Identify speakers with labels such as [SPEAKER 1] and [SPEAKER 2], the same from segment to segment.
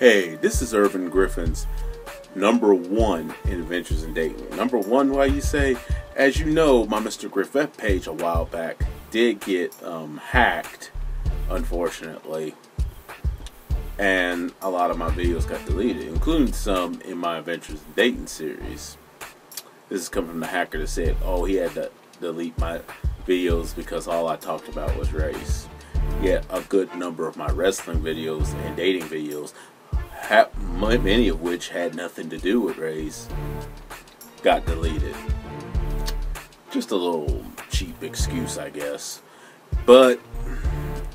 [SPEAKER 1] Hey, this is Ervin Griffin's #1 in Adventures in Dating. #1, why you say? As you know, my Mr. Griffin page a while back did get hacked, unfortunately. And a lot of my videos got deleted, including some in my Adventures in Dating series. This is coming from the hacker that said, oh, he had to delete my videos because all I talked about was race. Yet a good number of my wrestling videos and dating videos, many of which had nothing to do with race, got deleted. Just a little cheap excuse, I guess. But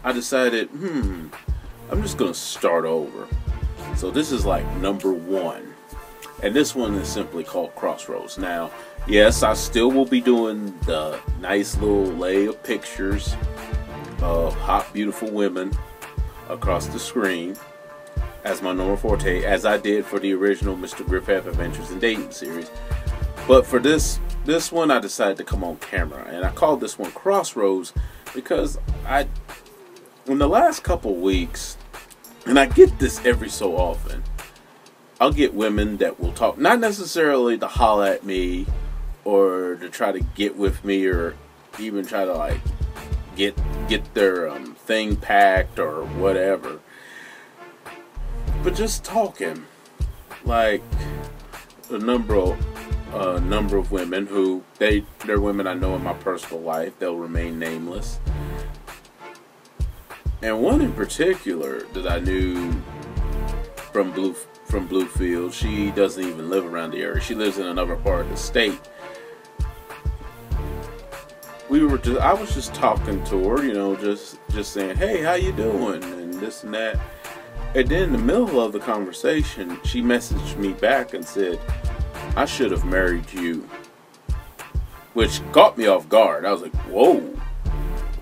[SPEAKER 1] I decided, I'm just going to start over. So this is like #1. And this one is simply called Crossroads. Now, yes, I still will be doing the nice little lay of pictures of hot, beautiful women across the screen as my normal forte, as I did for the original Mr. Griffin Adventures in Dating series. But for this one, I decided to come on camera, and I called this one Crossroads because in the last couple weeks, and I get this every so often, I'll get women that will talk, not necessarily to holler at me or to try to get with me or even try to like get their thing packed or whatever, but just talking. Like a number of women who they're women I know in my personal life. They'll remain nameless. And one in particular that I knew from Bluefield, she doesn't even live around the area. She lives in another part of the state. I was just talking to her, you know, just saying, hey, how you doing, and this and that. And then in the middle of the conversation, she messaged me back and said, I should have married you. Which caught me off guard. I was like, whoa,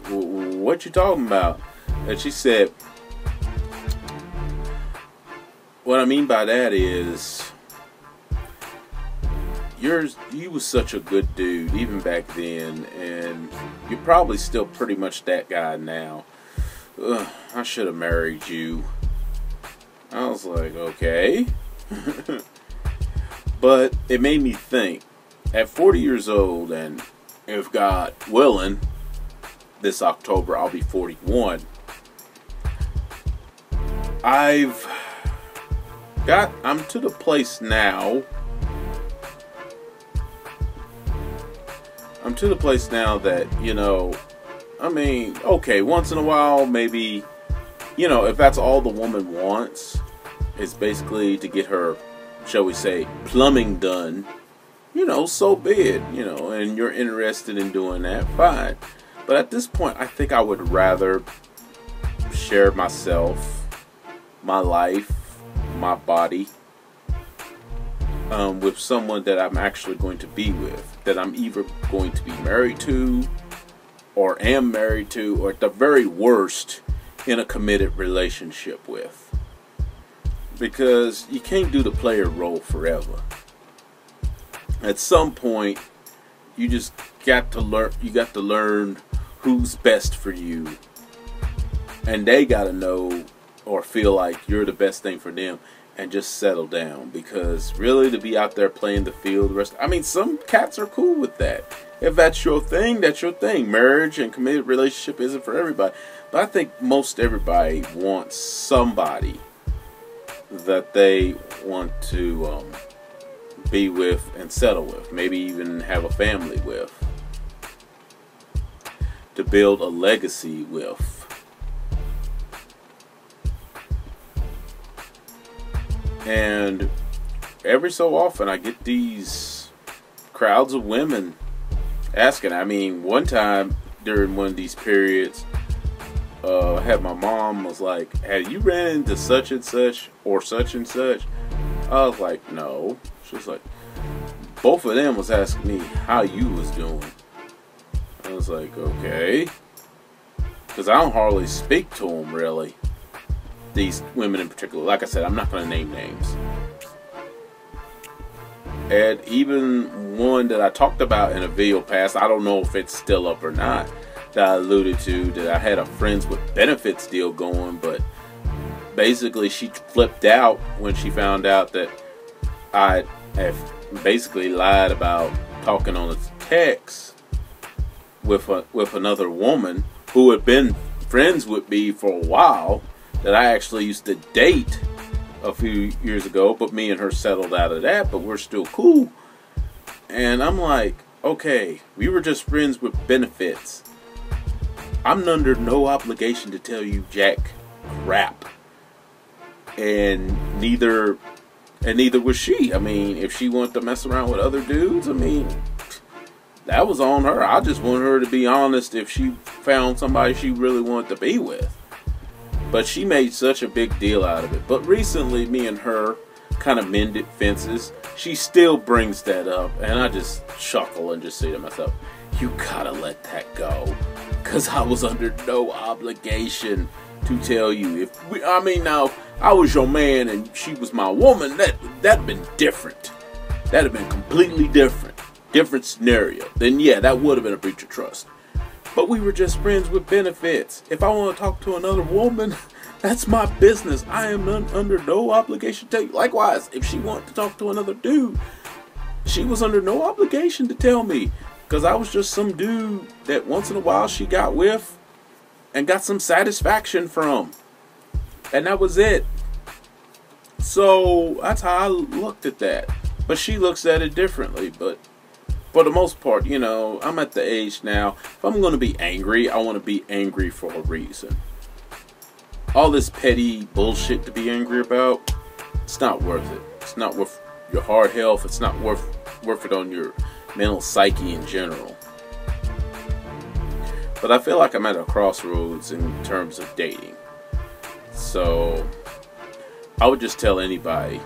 [SPEAKER 1] what you talking about? And she said, what I mean by that is, you was such a good dude even back then, and you're probably still pretty much that guy now. I should have married you. I was like, okay. But it made me think, at 40 years old, and if God willing, this October I'll be 41. I'm to the place now. I'm to the place now that, you know, I mean, okay, once in a while, maybe, you know, if that's all the woman wants, is basically to get her, shall we say, plumbing done, you know, so be it, you know, and you're interested in doing that, fine. But at this point, I think I would rather share myself, my life, my body, with someone that I'm actually going to be with, that I'm either going to be married to, or am married to, or at the very worst, in a committed relationship with. Because you can't do the player role forever. At some point, you just got to learn. You got to learn who's best for you, and they got to know or feel like you're the best thing for them, and just settle down. Because really, to be out there playing the field, I mean, some cats are cool with that. If that's your thing, that's your thing. Marriage and committed relationship isn't for everybody, but I think most everybody wants somebody that they want to be with and settle with, maybe even have a family with, to build a legacy with. And every so often I get these crowds of women asking. I mean, one time during one of these periods, I had my mom was like, have you ran into such and such or such and such? I was like, no. She was like, both of them was asking me how you was doing. I was like, okay. Because I don't hardly speak to them, really. These women in particular. Like I said, I'm not going to name names. And even one that I talked about in a video past, I don't know if it's still up or not, that I alluded to, that I had a friends with benefits deal going, but basically she flipped out when she found out that I have basically lied about talking on a text with another woman who had been friends with me for a while, that I actually used to date a few years ago, but me and her settled out of that, but we're still cool. And I'm like, okay, we were just friends with benefits. I'm under no obligation to tell you jack crap. And neither was she. I mean, if she wanted to mess around with other dudes, I mean, that was on her. I just want her to be honest if she found somebody she really wanted to be with. But she made such a big deal out of it. But recently, me and her kind of mended fences. She still brings that up, and I just chuckle and just say to myself, you gotta let that go. Because I was under no obligation to tell you. Now, if I was your man and she was my woman, that'd been different. That'd have been completely different. Different scenario. Then yeah, that would have been a breach of trust. But we were just friends with benefits. If I want to talk to another woman, that's my business. I am under no obligation to tell you. Likewise, if she wanted to talk to another dude, she was under no obligation to tell me. Because I was just some dude that once in a while she got with and got some satisfaction from. And that was it. So that's how I looked at that. But she looks at it differently. But for the most part, you know, I'm at the age now, if I'm going to be angry, I want to be angry for a reason. All this petty bullshit to be angry about, it's not worth it. It's not worth your heart health. It's not worth it on your mental psyche in general. But I feel like I'm at a crossroads in terms of dating. So I would just tell anybody,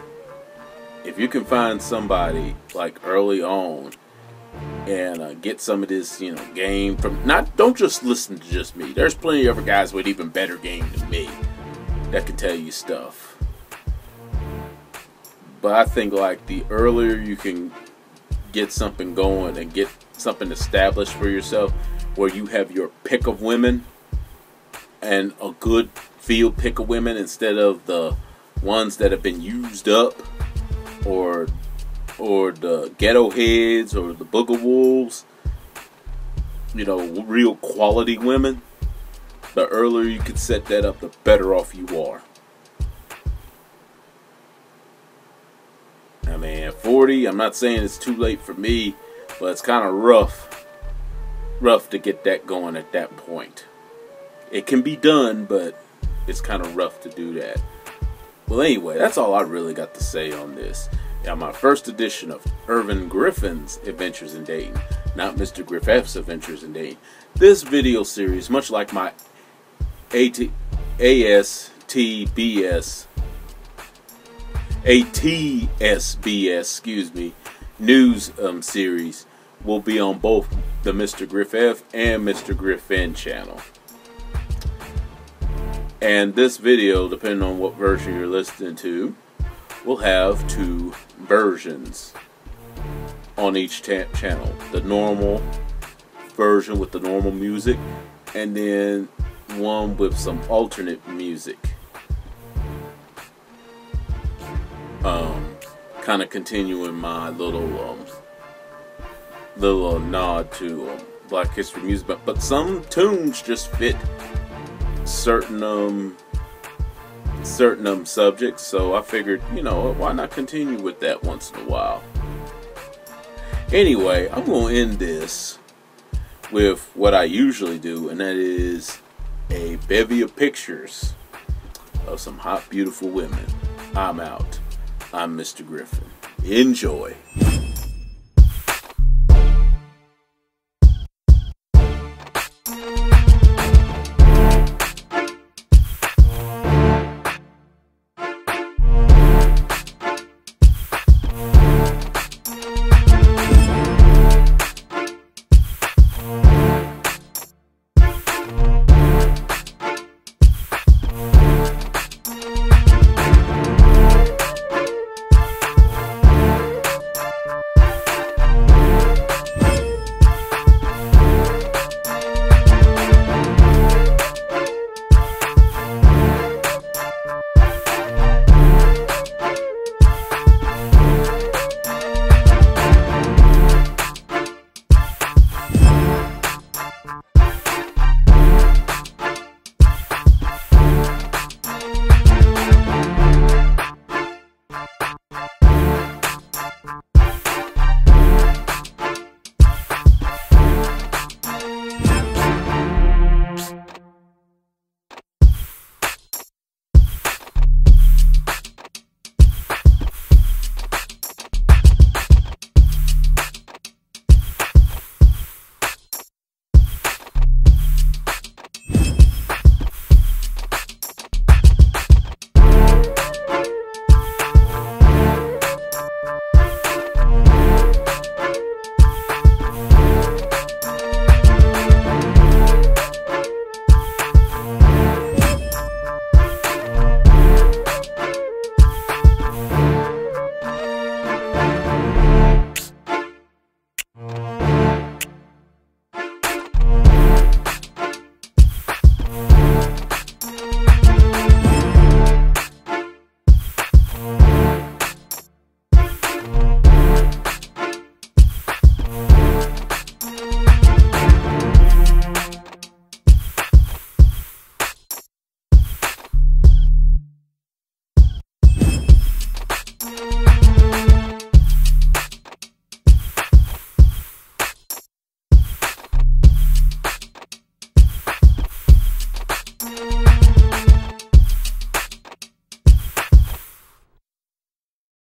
[SPEAKER 1] if you can find somebody like early on and get some of this, you know, game from, don't just listen to just me. There's plenty of other guys with even better game than me that can tell you stuff. But I think like the earlier you can get something going and get something established for yourself, where you have your pick of women and a good field pick of women instead of the ones that have been used up, or the ghetto heads, or the booger wolves, you know, real quality women. The earlier you can set that up, the better off you are. I mean, at 40, I'm not saying it's too late for me, but it's kind of rough to get that going at that point. It can be done, but it's kind of rough to do that. Well, anyway, that's all I really got to say on this. Yeah, my first edition of Ervin Griffin's Adventures in Dating, not Mr. Griffith's Adventures in Dating. This video series, much like my ATSBS news series, will be on both the Mr. Griffith and Mr. Griffin channel. And this video, depending on what version you're listening to, will have 2 versions on each channel. The normal version with the normal music, and then one with some alternate music. Kind of continuing my little nod to Black History music, but some tunes just fit certain subjects, so I figured, you know, why not continue with that once in a while. Anyway, I'm going to end this with what I usually do, and that is a bevy of pictures of some hot, beautiful women. I'm out. I'm Mr. Griffin. Enjoy.